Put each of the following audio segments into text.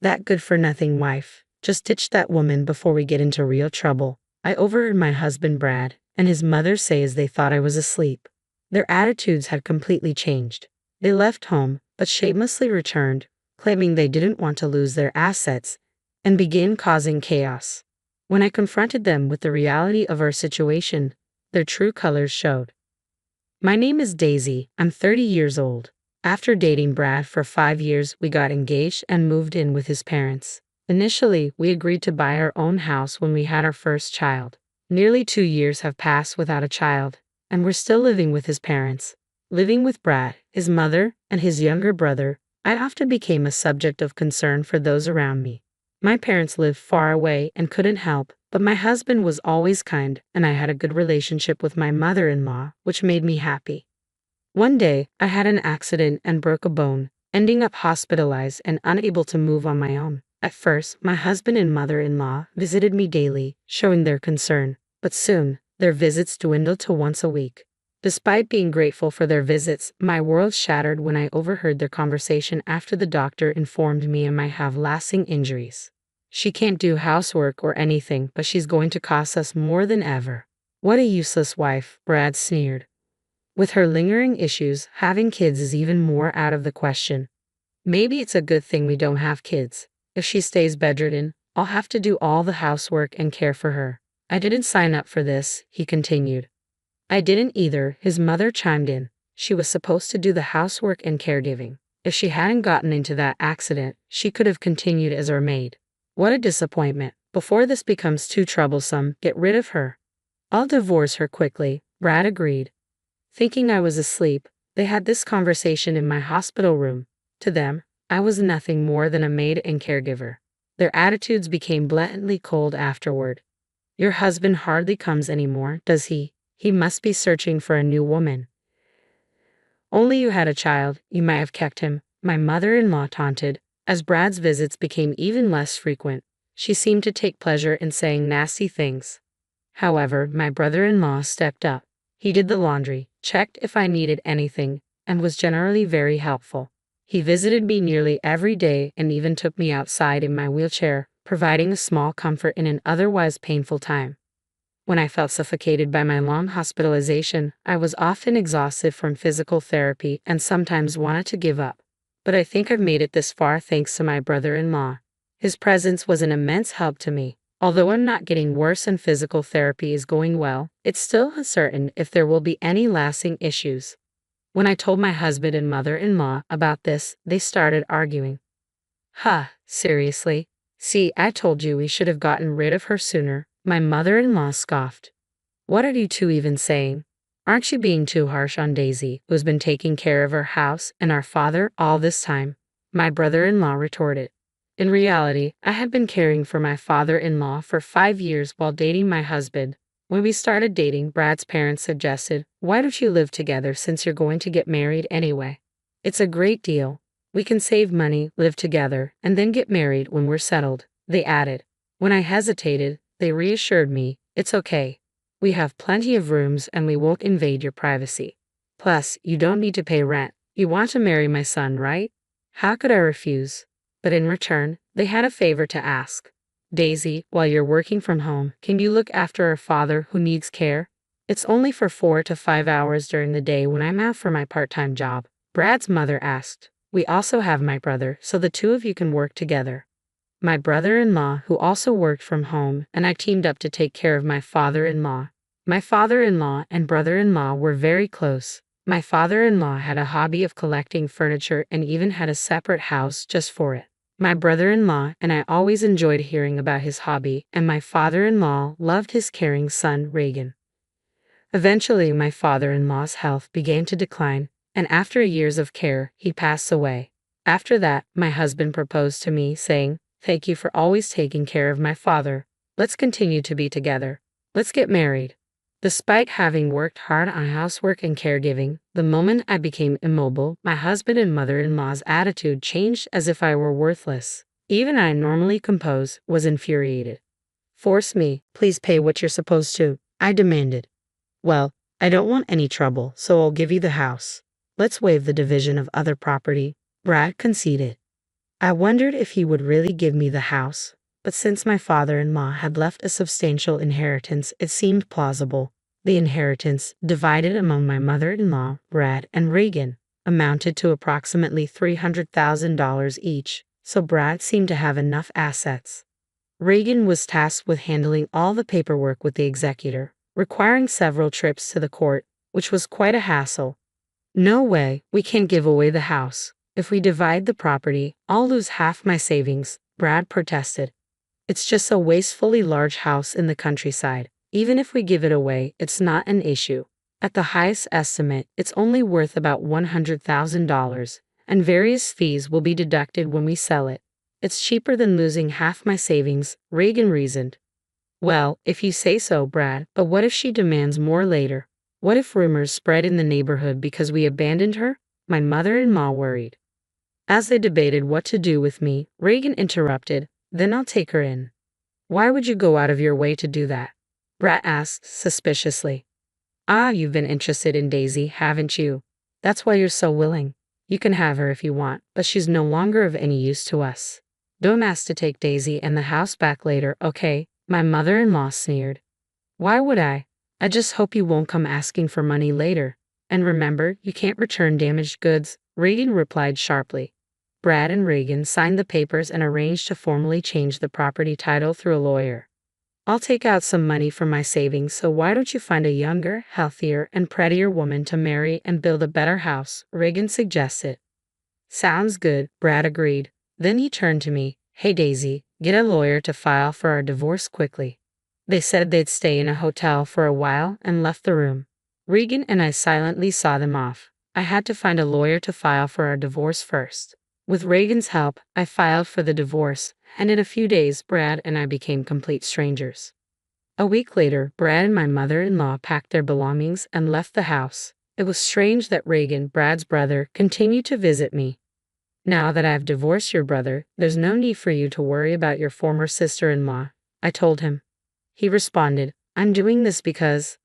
That good-for-nothing wife. Just ditch that woman before we get into real trouble. I overheard my husband Brad and his mother say as they thought I was asleep. Their attitudes had completely changed. They left home, but shamelessly returned, claiming they didn't want to lose their assets, and began causing chaos. When I confronted them with the reality of our situation, their true colors showed. My name is Daisy. I'm 30 years old. After dating Brad for 5 years, we got engaged and moved in with his parents. Initially, we agreed to buy our own house when we had our first child. Nearly 2 years have passed without a child, and we're still living with his parents. Living with Brad, his mother, and his younger brother, I often became a subject of concern for those around me. My parents lived far away and couldn't help, but my husband was always kind, and I had a good relationship with my mother-in-law, which made me happy. One day, I had an accident and broke a bone, ending up hospitalized and unable to move on my own. At first, my husband and mother-in-law visited me daily, showing their concern, but soon, their visits dwindled to once a week. Despite being grateful for their visits, my world shattered when I overheard their conversation after the doctor informed me I might have lasting injuries. She can't do housework or anything, but she's going to cost us more than ever. What a useless wife, Brad sneered. With her lingering issues, having kids is even more out of the question. Maybe it's a good thing we don't have kids. If she stays bedridden, I'll have to do all the housework and care for her. I didn't sign up for this, he continued. I didn't either, his mother chimed in. She was supposed to do the housework and caregiving. If she hadn't gotten into that accident, she could have continued as our maid. What a disappointment. Before this becomes too troublesome, get rid of her. I'll divorce her quickly, Brad agreed. Thinking I was asleep, they had this conversation in my hospital room. To them, I was nothing more than a maid and caregiver. Their attitudes became blatantly cold afterward. Your husband hardly comes anymore, does he? He must be searching for a new woman. Only you had a child, you might have kept him, my mother-in-law taunted. As Brad's visits became even less frequent, she seemed to take pleasure in saying nasty things. However, my brother-in-law stepped up. He did the laundry, checked if I needed anything, and was generally very helpful. He visited me nearly every day and even took me outside in my wheelchair, providing a small comfort in an otherwise painful time. When I felt suffocated by my long hospitalization, I was often exhausted from physical therapy and sometimes wanted to give up. But I think I've made it this far thanks to my brother-in-law. His presence was an immense help to me. Although I'm not getting worse and physical therapy is going well, it's still uncertain if there will be any lasting issues. When I told my husband and mother-in-law about this, they started arguing. Seriously? See, I told you we should have gotten rid of her sooner, my mother-in-law scoffed. What are you two even saying? Aren't you being too harsh on Daisy, who's been taking care of our house and our father all this time? My brother-in-law retorted. In reality, I had been caring for my father-in-law for 5 years while dating my husband. When we started dating, Brad's parents suggested, why don't you live together since you're going to get married anyway? It's a great deal. We can save money, live together, and then get married when we're settled, they added. When I hesitated, they reassured me, it's okay. We have plenty of rooms and we won't invade your privacy. Plus, you don't need to pay rent. You want to marry my son, right? How could I refuse? But in return, they had a favor to ask. Daisy, while you're working from home, can you look after our father who needs care? It's only for 4 to 5 hours during the day when I'm out for my part-time job, Brad's mother asked. We also have my brother, so the two of you can work together. My brother-in-law, who also worked from home, and I teamed up to take care of my father-in-law. My father-in-law and brother-in-law were very close. My father-in-law had a hobby of collecting furniture and even had a separate house just for it. My brother-in-law and I always enjoyed hearing about his hobby, and my father-in-law loved his caring son, Reagan. Eventually, my father-in-law's health began to decline, and after years of care, he passed away. After that, my husband proposed to me, saying, "Thank you for always taking care of my father. Let's continue to be together. Let's get married." Despite having worked hard on housework and caregiving, the moment I became immobile, my husband and mother-in-law's attitude changed as if I were worthless. Even I, normally composed, was infuriated. "Force me, please pay what you're supposed to," I demanded. "Well, I don't want any trouble, so I'll give you the house. Let's waive the division of other property," Brad conceded. I wondered if he would really give me the house, but since my father-in-law had left a substantial inheritance, it seemed plausible. The inheritance, divided among my mother-in-law, Brad, and Reagan, amounted to approximately $300,000 each, so Brad seemed to have enough assets. Reagan was tasked with handling all the paperwork with the executor, requiring several trips to the court, which was quite a hassle. No way, we can't give away the house. If we divide the property, I'll lose half my savings, Brad protested. It's just a wastefully large house in the countryside. Even if we give it away, it's not an issue. At the highest estimate, it's only worth about $100,000, and various fees will be deducted when we sell it. It's cheaper than losing half my savings, Reagan reasoned. Well, if you say so, Brad, but what if she demands more later? What if rumors spread in the neighborhood because we abandoned her? My mother-in-law worried. As they debated what to do with me, Reagan interrupted, then I'll take her in. Why would you go out of your way to do that? Brad asked suspiciously. Ah, you've been interested in Daisy, haven't you? That's why you're so willing. You can have her if you want, but she's no longer of any use to us. Don't ask to take Daisy and the house back later, okay? My mother-in-law sneered. Why would I? I just hope you won't come asking for money later. And remember, you can't return damaged goods, Reagan replied sharply. Brad and Reagan signed the papers and arranged to formally change the property title through a lawyer. I'll take out some money from my savings, so why don't you find a younger, healthier, and prettier woman to marry and build a better house, Reagan suggested. Sounds good, Brad agreed. Then he turned to me. Hey Daisy, get a lawyer to file for our divorce quickly. They said they'd stay in a hotel for a while and left the room. Reagan and I silently saw them off. I had to find a lawyer to file for our divorce first. With Reagan's help, I filed for the divorce, and in a few days Brad and I became complete strangers. A week later, Brad and my mother-in-law packed their belongings and left the house. It was strange that Reagan, Brad's brother, continued to visit me. Now that I've divorced your brother, there's no need for you to worry about your former sister-in-law, I told him. He responded, I'm doing this because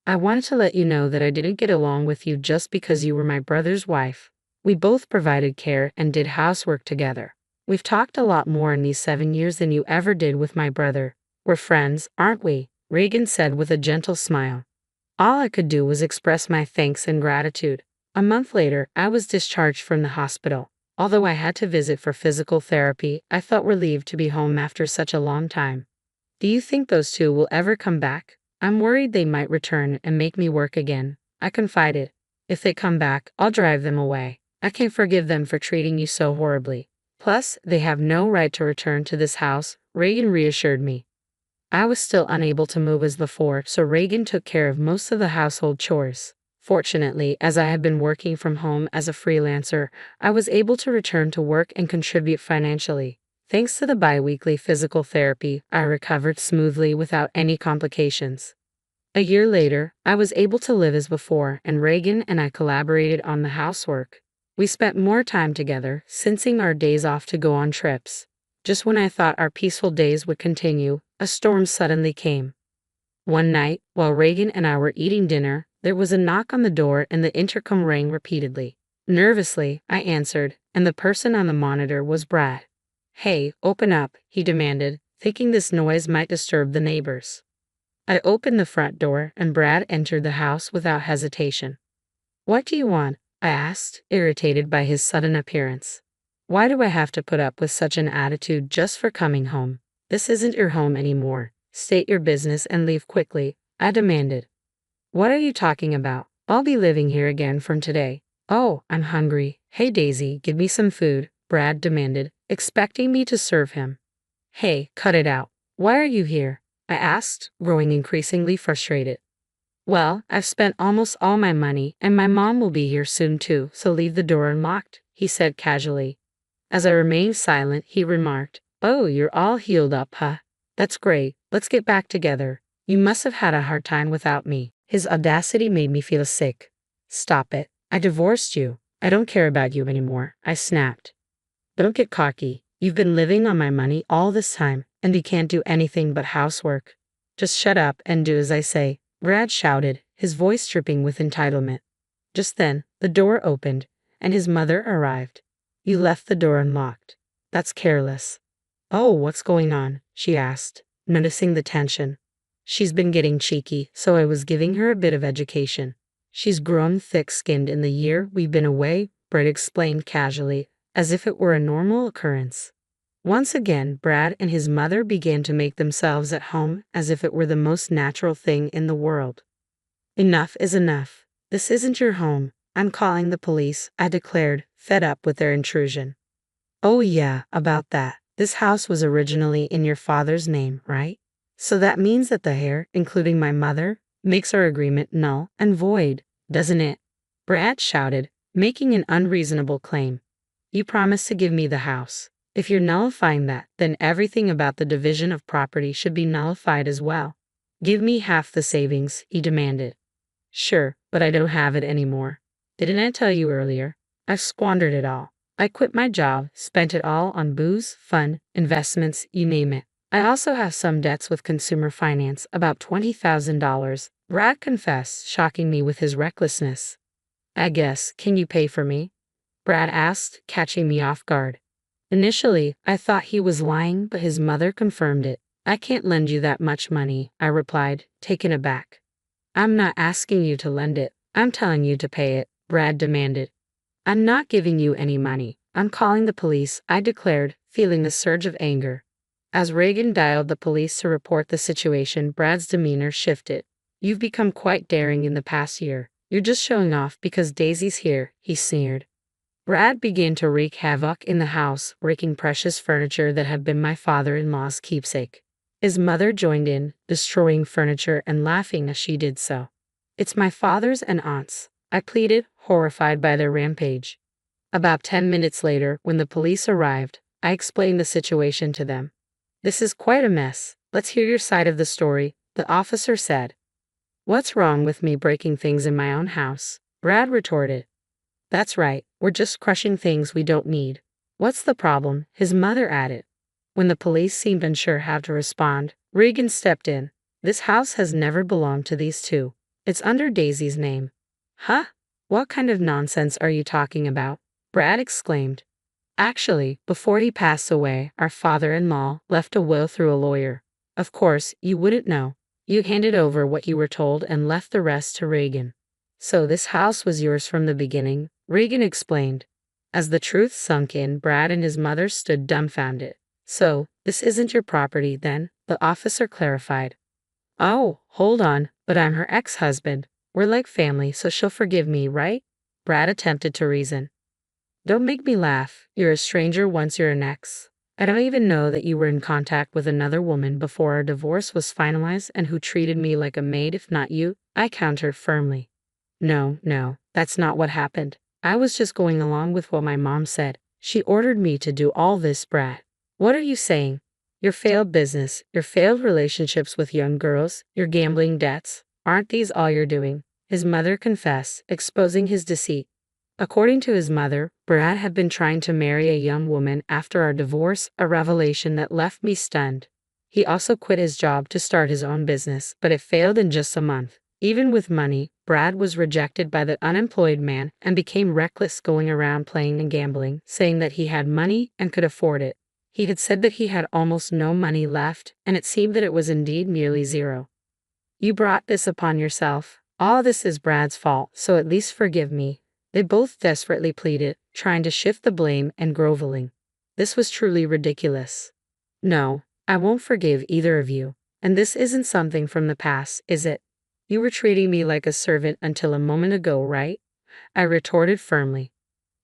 I wanted to let you know that I didn't get along with you just because you were my brother's wife. We both provided care and did housework together. We've talked a lot more in these 7 years than you ever did with my brother. We're friends, aren't we? Reagan said with a gentle smile. All I could do was express my thanks and gratitude. A month later, I was discharged from the hospital. Although I had to visit for physical therapy, I felt relieved to be home after such a long time. Do you think those two will ever come back? I'm worried they might return and make me work again, I confided. If they come back, I'll drive them away. I can't forgive them for treating you so horribly. Plus, they have no right to return to this house, Reagan reassured me. I was still unable to move as before, so Reagan took care of most of the household chores. Fortunately, as I had been working from home as a freelancer, I was able to return to work and contribute financially. Thanks to the bi-weekly physical therapy, I recovered smoothly without any complications. A year later, I was able to live as before, and Reagan and I collaborated on the housework. We spent more time together, syncing our days off to go on trips. Just when I thought our peaceful days would continue, a storm suddenly came. One night, while Reagan and I were eating dinner, there was a knock on the door and the intercom rang repeatedly. Nervously, I answered, and the person on the monitor was Brad. Hey, open up, he demanded, thinking this noise might disturb the neighbors. I opened the front door, and Brad entered the house without hesitation. What do you want? I asked, irritated by his sudden appearance. Why do I have to put up with such an attitude just for coming home? This isn't your home anymore. State your business and leave quickly, I demanded. What are you talking about? I'll be living here again from today. Oh, I'm hungry. Hey Daisy, give me some food, Brad demanded, expecting me to serve him. Hey, cut it out. Why are you here? I asked, growing increasingly frustrated. Well, I've spent almost all my money, and my mom will be here soon too, so leave the door unlocked, he said casually. As I remained silent, he remarked, Oh, you're all healed up, huh? That's great. Let's get back together. You must have had a hard time without me. His audacity made me feel sick. Stop it. I divorced you. I don't care about you anymore, I snapped. Don't get cocky. You've been living on my money all this time, and you can't do anything but housework. Just shut up and do as I say, Brad shouted, his voice dripping with entitlement. Just then, the door opened, and his mother arrived. You left the door unlocked. That's careless. Oh, what's going on? She asked, noticing the tension. She's been getting cheeky, so I was giving her a bit of education. She's grown thick-skinned in the year we've been away, Brett explained casually, as if it were a normal occurrence. Once again, Brad and his mother began to make themselves at home as if it were the most natural thing in the world. Enough is enough. This isn't your home. I'm calling the police, I declared, fed up with their intrusion. Oh yeah, about that. This house was originally in your father's name, right? So that means that the heir, including my mother, makes our agreement null and void, doesn't it? Brad shouted, making an unreasonable claim. You promised to give me the house. If you're nullifying that, then everything about the division of property should be nullified as well. Give me half the savings, he demanded. Sure, but I don't have it anymore. Didn't I tell you earlier? I've squandered it all. I quit my job, spent it all on booze, fun, investments, you name it. I also have some debts with consumer finance, about $20,000. Brad confessed, shocking me with his recklessness. I guess, can you pay for me? Brad asked, catching me off guard. Initially, I thought he was lying, but his mother confirmed it. I can't lend you that much money, I replied, taken aback. I'm not asking you to lend it. I'm telling you to pay it, Brad demanded. I'm not giving you any money. I'm calling the police, I declared, feeling the surge of anger. As Reagan dialed the police to report the situation, Brad's demeanor shifted. You've become quite daring in the past year. You're just showing off because Daisy's here, he sneered. Brad began to wreak havoc in the house, breaking precious furniture that had been my father-in-law's keepsake. His mother joined in, destroying furniture and laughing as she did so. It's my father's and aunt's, I pleaded, horrified by their rampage. About 10 minutes later, when the police arrived, I explained the situation to them. This is quite a mess. Let's hear your side of the story, the officer said. What's wrong with me breaking things in my own house? Brad retorted. That's right, we're just crushing things we don't need. What's the problem? His mother added. When the police seemed unsure how to respond, Regan stepped in. This house has never belonged to these two. It's under Daisy's name. Huh? What kind of nonsense are you talking about? Brad exclaimed. Actually, before he passed away, our father-in-law left a will through a lawyer. Of course, you wouldn't know. You handed over what you were told and left the rest to Regan. So this house was yours from the beginning, Regan explained. As the truth sunk in, Brad and his mother stood dumbfounded. So, this isn't your property, then, the officer clarified. Oh, hold on, but I'm her ex-husband. We're like family, so she'll forgive me, right? Brad attempted to reason. Don't make me laugh. You're a stranger once you're an ex. I don't even know that you were in contact with another woman before our divorce was finalized and who treated me like a maid if not you, I countered firmly. No, that's not what happened. I was just going along with what my mom said. She ordered me to do all this, Brad. What are you saying? Your failed business, your failed relationships with young girls, your gambling debts, aren't these all you're doing? His mother confessed, exposing his deceit. According to his mother, Brad had been trying to marry a young woman after our divorce, a revelation that left me stunned. He also quit his job to start his own business, but it failed in just a month. Even with money, Brad was rejected by the unemployed man and became reckless, going around playing and gambling, saying that he had money and could afford it. He had said that he had almost no money left, and it seemed that it was indeed nearly zero. You brought this upon yourself. All this is Brad's fault, so at least forgive me. They both desperately pleaded, trying to shift the blame and groveling. This was truly ridiculous. No, I won't forgive either of you. And this isn't something from the past, is it? You were treating me like a servant until a moment ago, right? I retorted firmly.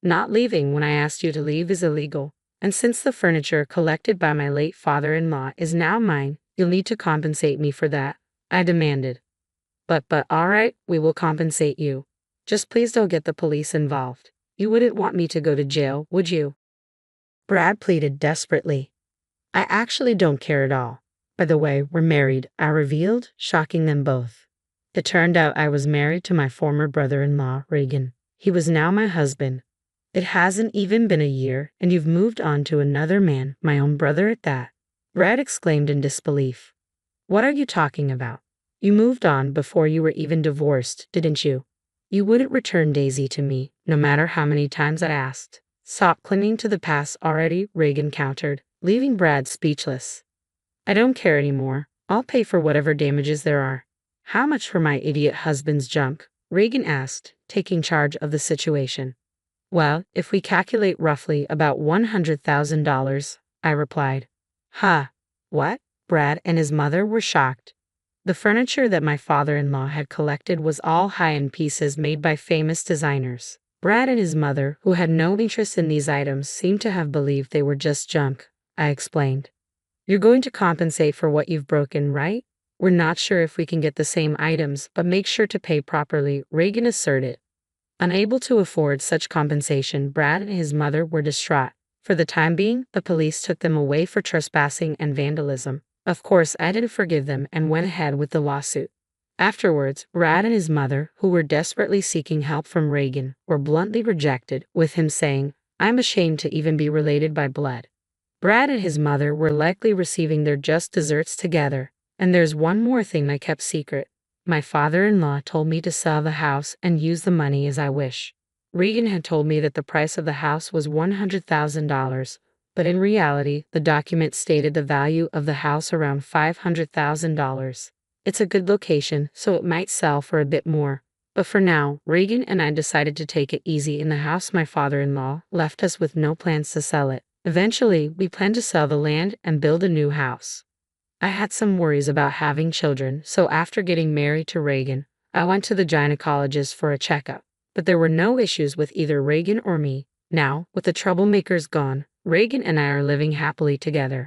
Not leaving when I asked you to leave is illegal. And since the furniture collected by my late father-in-law is now mine, you'll need to compensate me for that, I demanded. But all right, we will compensate you. Just please don't get the police involved. You wouldn't want me to go to jail, would you? Brad pleaded desperately. I actually don't care at all. By the way, we're married, I revealed, shocking them both. It turned out I was married to my former brother-in-law, Regan. He was now my husband. It hasn't even been a year, and you've moved on to another man, my own brother at that. Brad exclaimed in disbelief. What are you talking about? You moved on before you were even divorced, didn't you? You wouldn't return Daisy to me, no matter how many times I asked. Stop clinging to the past already, Reagan countered, leaving Brad speechless. I don't care anymore. I'll pay for whatever damages there are. How much for my idiot husband's junk? Reagan asked, taking charge of the situation. Well, if we calculate roughly about $100,000, I replied. Ha! What? Brad and his mother were shocked. The furniture that my father-in-law had collected was all high-end pieces made by famous designers. Brad and his mother, who had no interest in these items, seemed to have believed they were just junk, I explained. You're going to compensate for what you've broken, right? We're not sure if we can get the same items, but make sure to pay properly, Reagan asserted. Unable to afford such compensation, Brad and his mother were distraught. For the time being, the police took them away for trespassing and vandalism. Of course, I didn't forgive them and went ahead with the lawsuit. Afterwards, Brad and his mother, who were desperately seeking help from Reagan, were bluntly rejected, with him saying, I'm ashamed to even be related by blood. Brad and his mother were likely receiving their just desserts together. And there's one more thing I kept secret. My father-in-law told me to sell the house and use the money as I wish. Reagan had told me that the price of the house was $100,000, but in reality, the document stated the value of the house around $500,000. It's a good location, so it might sell for a bit more. But for now, Reagan and I decided to take it easy in the house. My father-in-law left us with no plans to sell it. Eventually, we plan to sell the land and build a new house. I had some worries about having children, so after getting married to Reagan, I went to the gynecologist for a checkup. But there were no issues with either Reagan or me. Now, with the troublemakers gone, Reagan and I are living happily together.